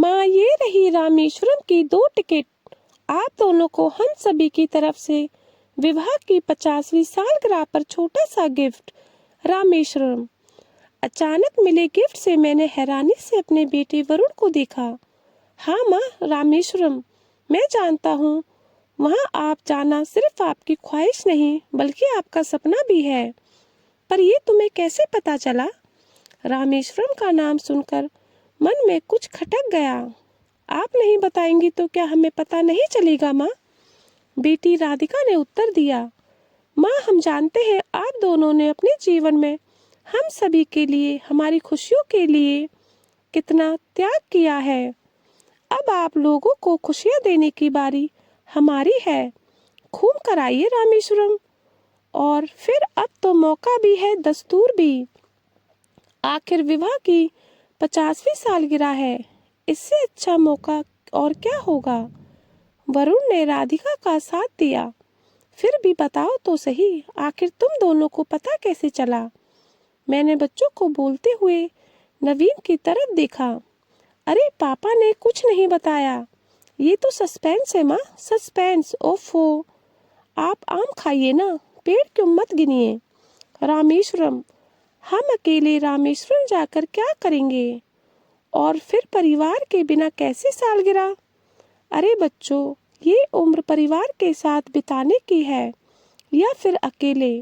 माँ, ये रही रामेश्वरम की 2 टिकट। आप दोनों को हम सभी की तरफ से विवाह की 50वीं सालगिरह पर छोटा सा गिफ्ट। रामेश्वरम। अचानक मिले गिफ्ट से मैंने हैरानी से अपने बेटे वरुण को देखा। हाँ माँ, रामेश्वरम, मैं जानता हूँ वहाँ आप जाना सिर्फ आपकी ख्वाहिश नहीं बल्कि आपका सपना भी है, पर ये तुम्हें कैसे पता चला? रामेश्वरम का नाम सुनकर मन में कुछ खटक गया। आप नहीं बताएंगी तो क्या हमें पता नहीं चलेगा माँ? बेटी राधिका ने उत्तर दिया। माँ, हम जानते हैं आप दोनों ने अपने जीवन में हम सभी के लिए, हमारी खुशियों के लिए कितना त्याग किया है। अब आप लोगों को खुशियाँ देने की बारी हमारी है। खूब कराइए रामेश्वरम। और फिर अब तो मौका भी है, दस्तूर भी। आखिर विवाह की 50वीं सालगिरह है, इससे अच्छा मौका और क्या होगा? वरुण ने राधिका का साथ दिया। फिर भी बताओ तो सही, आखिर तुम दोनों को पता कैसे चला? मैंने बच्चों को बोलते हुए नवीन की तरफ देखा। अरे पापा ने कुछ नहीं बताया। ये तो सस्पेंस है माँ, सस्पेंस। ओफो, आप आम खाइए ना, पेड़ क्यों मत गिनिए। रामेश्वरम, हम अकेले रामेश्वरम जाकर क्या करेंगे? और फिर परिवार के बिना कैसी सालगिरह? अरे बच्चों, ये उम्र परिवार के साथ बिताने की है या फिर अकेले,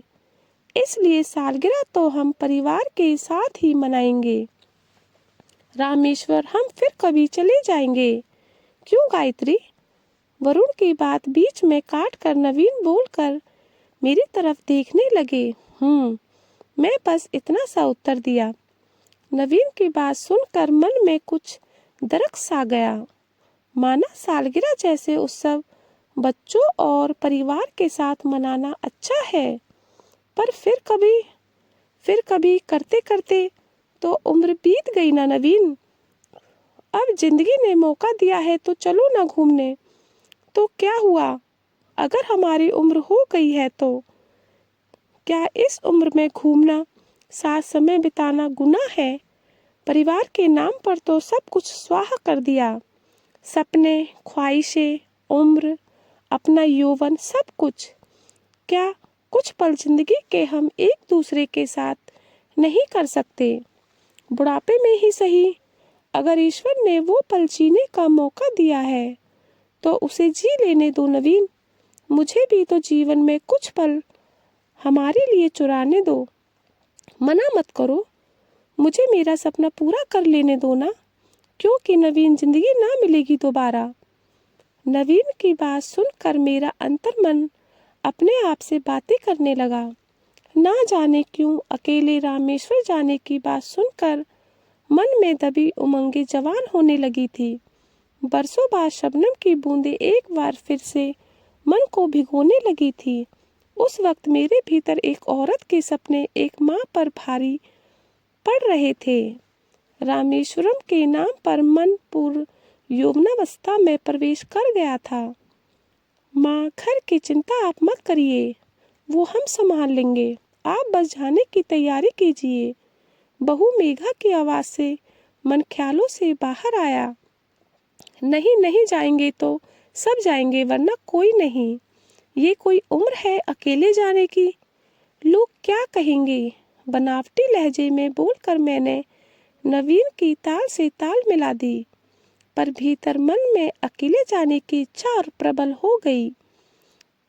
इसलिए सालगिरह तो हम परिवार के साथ ही मनाएंगे। रामेश्वर, हम फिर कभी चले जाएंगे। क्यों गायत्री? वरुण की बात बीच में काट कर नवीन बोलकर मेरी तरफ देखने लगे। मैं बस इतना सा उत्तर दिया। नवीन की बात सुनकर मन में कुछ दरक सा गया। माना सालगिरह जैसे उत्सव बच्चों और परिवार के साथ मनाना अच्छा है, पर फिर कभी करते करते तो उम्र बीत गई ना नवीन। अब जिंदगी ने मौका दिया है तो चलो ना घूमने। तो क्या हुआ अगर हमारी उम्र हो गई है तो? क्या इस उम्र में घूमना, साथ समय बिताना गुनाह है? परिवार के नाम पर तो सब कुछ स्वाहा कर दिया। सपने, ख्वाहिशें, उम्र, अपना यौवन, सब कुछ। क्या कुछ पल जिंदगी के हम एक दूसरे के साथ नहीं कर सकते? बुढ़ापे में ही सही, अगर ईश्वर ने वो पल जीने का मौका दिया है तो उसे जी लेने दो नवीन। मुझे भी तो जीवन में कुछ पल हमारे लिए चुराने दो। मना मत करो, मुझे मेरा सपना पूरा कर लेने दो ना, क्योंकि नवीन, जिंदगी ना मिलेगी दोबारा। नवीन की बात सुनकर मेरा अंतर्मन अपने आप से बातें करने लगा। ना जाने क्यों अकेले रामेश्वर जाने की बात सुनकर मन में दबी उमंगें जवान होने लगी थी। बरसों बाद शबनम की बूंदें एक बार फिर से मन को भिगोने लगी थी। उस वक्त मेरे भीतर एक औरत के सपने एक माँ पर भारी पड़ रहे थे। रामेश्वरम के नाम पर मन पूर्व यौवनावस्था में प्रवेश कर गया था। माँ, घर की चिंता आप मत करिए, वो हम संभाल लेंगे। आप बस जाने की तैयारी कीजिए। बहू मेघा की आवाज से मन ख्यालों से बाहर आया। नहीं नहीं, जाएंगे तो सब जाएंगे, वरना कोई नहीं। ये कोई उम्र है अकेले जाने की? लोग क्या कहेंगे? बनावटी लहजे में बोलकर मैंने नवीन की ताल से ताल मिला दी, पर भीतर मन में अकेले जाने की इच्छा और प्रबल हो गई।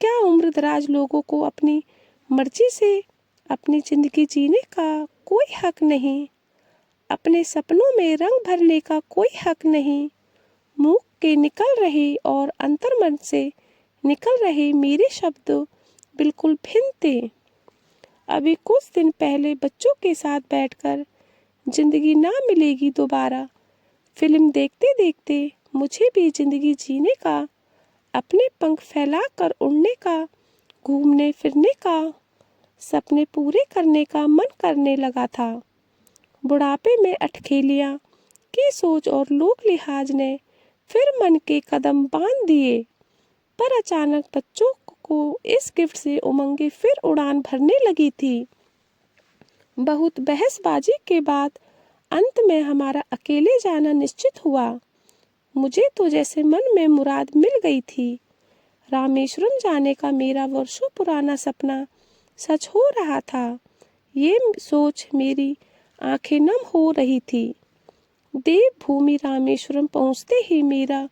क्या उम्र दराज लोगों को अपनी मर्जी से अपनी जिंदगी जीने का कोई हक नहीं? अपने सपनों में रंग भरने का कोई हक नहीं? मुंह के निकल रहे और अंतर्मन से निकल रहे मेरे शब्द बिल्कुल भिन्न थे। अभी कुछ दिन पहले बच्चों के साथ बैठकर जिंदगी ना मिलेगी दोबारा फिल्म देखते देखते मुझे भी जिंदगी जीने का, अपने पंख फैलाकर उड़ने का, घूमने फिरने का, सपने पूरे करने का मन करने लगा था। बुढ़ापे में अटखेलियां की सोच और लोक लिहाज ने फिर मन के कदम बांध दिए, पर अचानक बच्चों को इस गिफ्ट से उमंगे फिर उड़ान भरने लगी थी। बहुत बहसबाजी के बाद अंत में हमारा अकेले जाना निश्चित हुआ। मुझे तो जैसे मन में मुराद मिल गई थी। रामेश्वरम जाने का मेरा वर्षों पुराना सपना सच हो रहा था। ये सोच मेरी आंखें नम हो रही थी। देवभूमि रामेश्वरम पहुंचते ही मेरा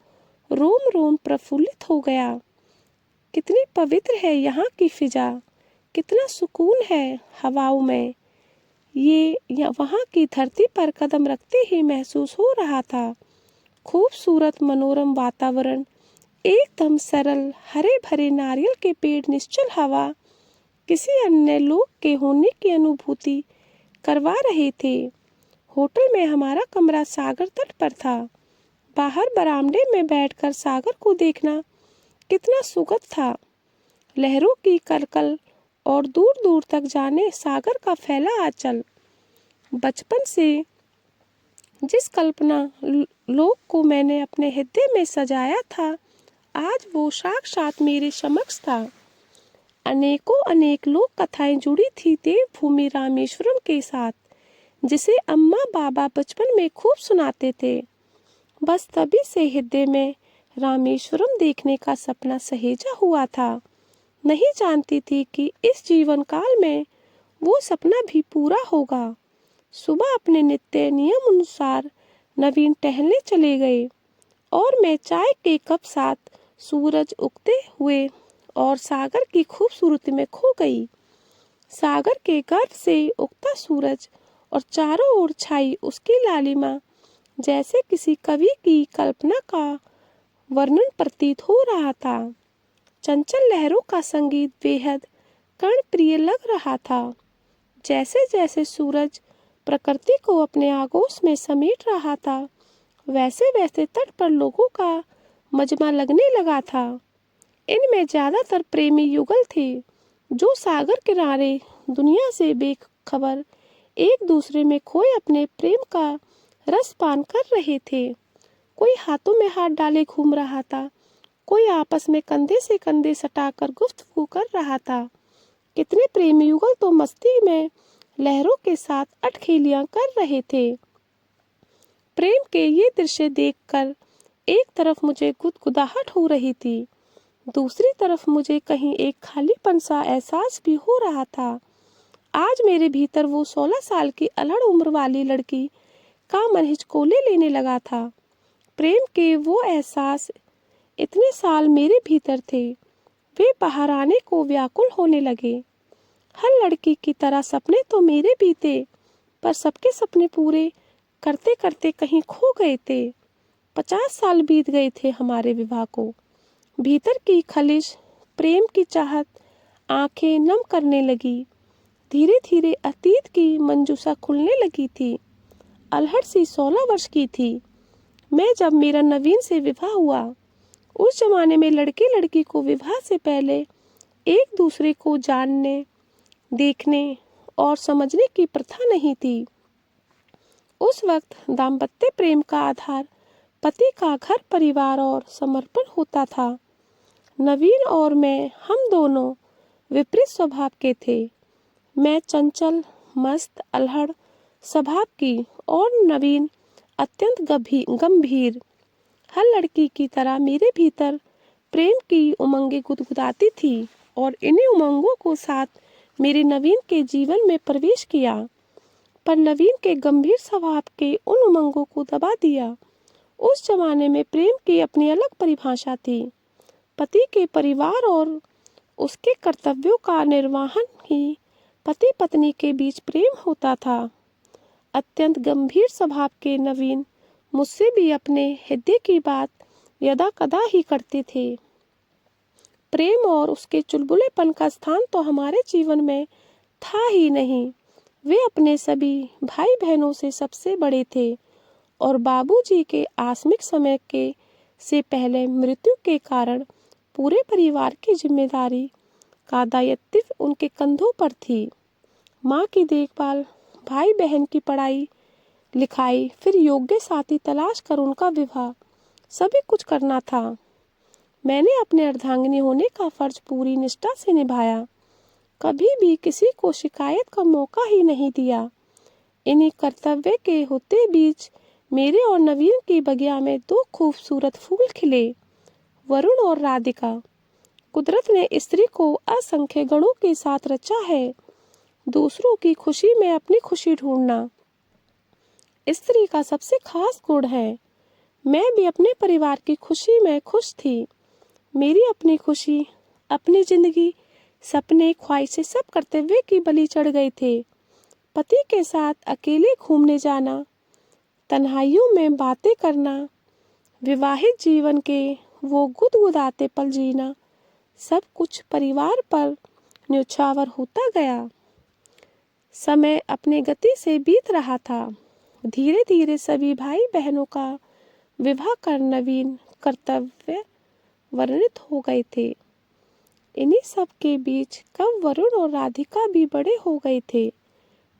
रोम रोम प्रफुल्लित हो गया। कितनी पवित्र है यहाँ की फिजा, कितना सुकून है हवाओं में। वहाँ की धरती पर कदम रखते ही महसूस हो रहा था। खूबसूरत मनोरम वातावरण, एकदम सरल हरे भरे नारियल के पेड़, निश्चल हवा किसी अन्य लोक के होने की अनुभूति करवा रहे थे। होटल में हमारा कमरा सागर तट पर था। बाहर बरामदे में बैठकर सागर को देखना कितना सुखद था। लहरों की कलकल और दूर दूर तक जाने सागर का फैला आंचल। बचपन से जिस कल्पना लोक को मैंने अपने हृदय में सजाया था, आज वो साक्षात मेरे समक्ष था। अनेकों अनेक लोक कथाएं जुड़ी थी देवभूमि रामेश्वरम के साथ, जिसे अम्मा बाबा बचपन में खूब सुनाते थे। बस तभी से हृदय में रामेश्वरम देखने का सपना सहेजा हुआ था। नहीं जानती थी कि इस जीवन काल में वो सपना भी पूरा होगा। सुबह अपने नित्य नियम अनुसार नवीन टहलने चले गए और मैं चाय के कप साथ सूरज उगते हुए और सागर की खूबसूरती में खो गई। सागर के गर्भ से उगता सूरज और चारों ओर छाई उसकी लालिमा जैसे किसी कवि की कल्पना का वर्णन प्रतीत हो रहा था। चंचल लहरों का संगीत बेहद कर्णप्रिय लग रहा था। जैसे जैसे सूरज प्रकृति को अपने आगोश में समेट रहा था, वैसे वैसे तट पर लोगों का मजमा लगने लगा था। इनमें ज्यादातर प्रेमी युगल थे, जो सागर किनारे दुनिया से बेखबर एक दूसरे में खोए अपने प्रेम का रस पान कर रहे थे। कोई हाथों में हाथ डाले घूम रहा था, कोई आपस में कंधे से कंधे सटाकर गुफ्तगू कर रहा था। कितने प्रेमी युगल तो मस्ती में लहरों के साथ अटखेलियां कर रहे थे। प्रेम के ये दृश्य देखकर एक तरफ मुझे गुदगुदाहट हो रही थी, दूसरी तरफ मुझे कहीं एक खालीपन सा एहसास भी हो रहा था। आज मेरे भीतर वो 16 साल की अल्हड़ उम्र वाली लड़की का मन हिचकोले लेने लगा था। प्रेम के वो एहसास इतने साल मेरे भीतर थे, वे बाहर आने को व्याकुल होने लगे। हर लड़की की तरह सपने तो मेरे भी थे, पर सबके सपने पूरे करते करते कहीं खो गए थे। 50 साल बीत गए थे हमारे विवाह को। भीतर की खलिश प्रेम की चाहत आंखें नम करने लगी। धीरे धीरे अतीत की मंजूसा खुलने लगी थी। अल्हड़ सी 16 वर्ष की थी मैं जब मेरा नवीन से विवाह हुआ। उस जमाने में लड़के लड़की को विवाह से पहले एक दूसरे को जानने, देखने और समझने की प्रथा नहीं थी। उस वक्त दाम्पत्य प्रेम का आधार पति का घर परिवार और समर्पण होता था। नवीन और मैं, हम दोनों विपरीत स्वभाव के थे। मैं चंचल, मस्त, अल्हड़ स्वभाव की और नवीन अत्यंत गंभीर। हर लड़की की तरह मेरे भीतर प्रेम की उमंगें गुदगुदाती थी और इन्हीं उमंगों को साथ मेरे नवीन के जीवन में प्रवेश किया, पर नवीन के गंभीर स्वभाव के उन उमंगों को दबा दिया। उस जमाने में प्रेम की अपनी अलग परिभाषा थी। पति के परिवार और उसके कर्तव्यों का निर्वहन ही पति पत्नी के बीच प्रेम होता था। अत्यंत गंभीर स्वभाव के नवीन मुझसे भी अपने हृदय की बात यदा कदा ही करते थे। प्रेम और उसके चुलबुलेपन का स्थान तो हमारे जीवन में था ही नहीं। वे अपने सभी भाई बहनों से सबसे बड़े थे और बाबूजी के आकस्मिक समय के से पहले मृत्यु के कारण पूरे परिवार की जिम्मेदारी का दायित्व उनके कंधों पर थी। माँ की देखभाल, भाई बहन की पढ़ाई लिखाई, फिर योग्य साथी तलाश कर उनका विवाह, सभी कुछ करना था। मैंने अपने अर्धांगिनी होने का फर्ज पूरी निष्ठा से निभाया, कभी भी किसी को शिकायत का मौका ही नहीं दिया। इन्हीं कर्तव्य के होते बीच मेरे और नवीन की बगिया में दो खूबसूरत फूल खिले, वरुण और राधिका। कुदरत ने स्त्री को असंख्य गणों के साथ रचा है। दूसरों की खुशी में अपनी खुशी ढूंढना स्त्री का सबसे खास गुण है। मैं भी अपने परिवार की खुशी में खुश थी। मेरी अपनी खुशी, अपनी जिंदगी, सपने, ख्वाहिशें सब कर्तव्य की बलि चढ़ गए थे। पति के साथ अकेले घूमने जाना, तन्हाइयों में बातें करना, विवाहित जीवन के वो गुदगुदाते पल जीना, सब कुछ परिवार पर न्योछावर होता गया। समय अपने गति से बीत रहा था। धीरे धीरे सभी भाई बहनों का विवाह कर नवीन कर्तव्य वर्णित हो गए थे। इन्हीं सब के बीच कब वरुण और राधिका भी बड़े हो गए थे,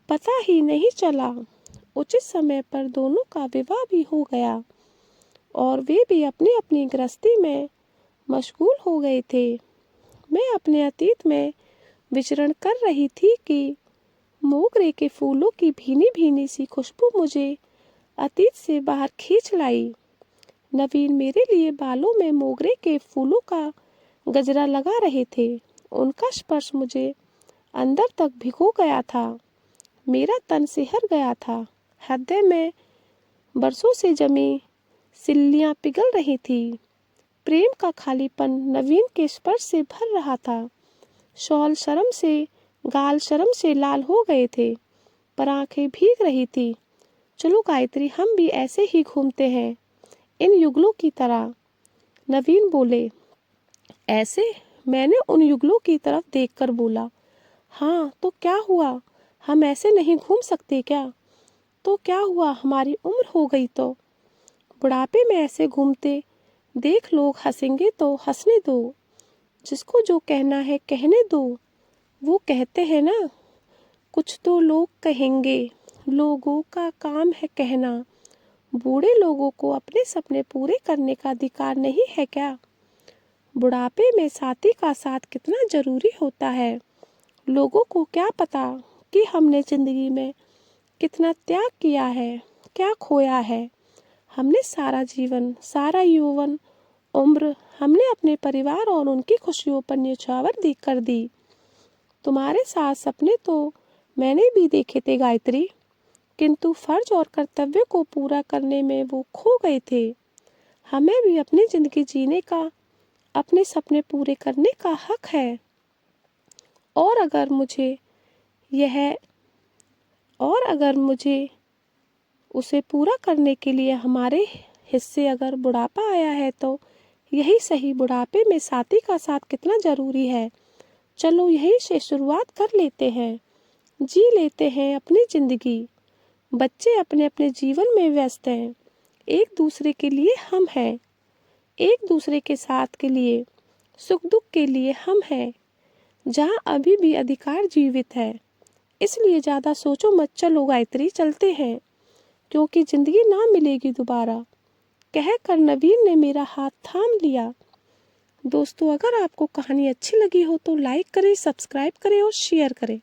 पता ही नहीं चला। उचित समय पर दोनों का विवाह भी हो गया और वे भी अपनी अपनी गृहस्थी में मशगूल हो गए थे। मैं अपने अतीत में विचरण कर रही थी कि मोगरे के फूलों की भीनी भीनी सी खुशबू मुझे अतीत से बाहर खींच लाई। नवीन मेरे लिए बालों में मोगरे के फूलों का गजरा लगा रहे थे। उनका स्पर्श मुझे अंदर तक भिगो गया था। मेरा तन सिहर गया था। हृदय में बरसों से जमी सिल्लियां पिघल रही थी। प्रेम का खालीपन नवीन के स्पर्श से भर रहा था। गाल शर्म से लाल हो गए थे, पर आंखें भीग रही थी। चलो गायत्री, हम भी ऐसे ही घूमते हैं, इन युगलों की तरह। नवीन बोले। ऐसे? मैंने उन युगलों की तरफ देखकर बोला। हाँ, तो क्या हुआ? हम ऐसे नहीं घूम सकते क्या? तो क्या हुआ, हमारी उम्र हो गई तो? बुढ़ापे में ऐसे घूमते देख लोग हंसेंगे तो हंसने दो। जिसको जो कहना है कहने दो। वो कहते हैं ना, कुछ तो लोग कहेंगे, लोगों का काम है कहना। बूढ़े लोगों को अपने सपने पूरे करने का अधिकार नहीं है क्या? बुढ़ापे में साथी का साथ कितना जरूरी होता है। लोगों को क्या पता कि हमने जिंदगी में कितना त्याग किया है, क्या खोया है। हमने सारा जीवन, सारा यौवन, उम्र हमने अपने परिवार और उनकी खुशियों पर न्यौछावर कर दी। तुम्हारे साथ सपने तो मैंने भी देखे थे गायत्री, किंतु फर्ज और कर्तव्य को पूरा करने में वो खो गए थे। हमें भी अपनी जिंदगी जीने का, अपने सपने पूरे करने का हक है। और अगर मुझे उसे पूरा करने के लिए हमारे हिस्से अगर बुढ़ापा आया है तो यही सही। बुढ़ापे में साथी का साथ कितना जरूरी है। चलो यहीं से शुरुआत कर लेते हैं, जी लेते हैं अपनी जिंदगी। बच्चे अपने अपने जीवन में व्यस्त हैं, एक दूसरे के लिए हम हैं, एक दूसरे के साथ के लिए, सुख दुख के लिए हम हैं। जहाँ अभी भी अधिकार जीवित है, इसलिए ज्यादा सोचो मत। चलो गायत्री, चलते हैं, क्योंकि जिंदगी ना मिलेगी दोबारा, कहकर नवीन ने मेरा हाथ थाम लिया। दोस्तों, अगर आपको कहानी अच्छी लगी हो तो लाइक करें, सब्सक्राइब करें और शेयर करें।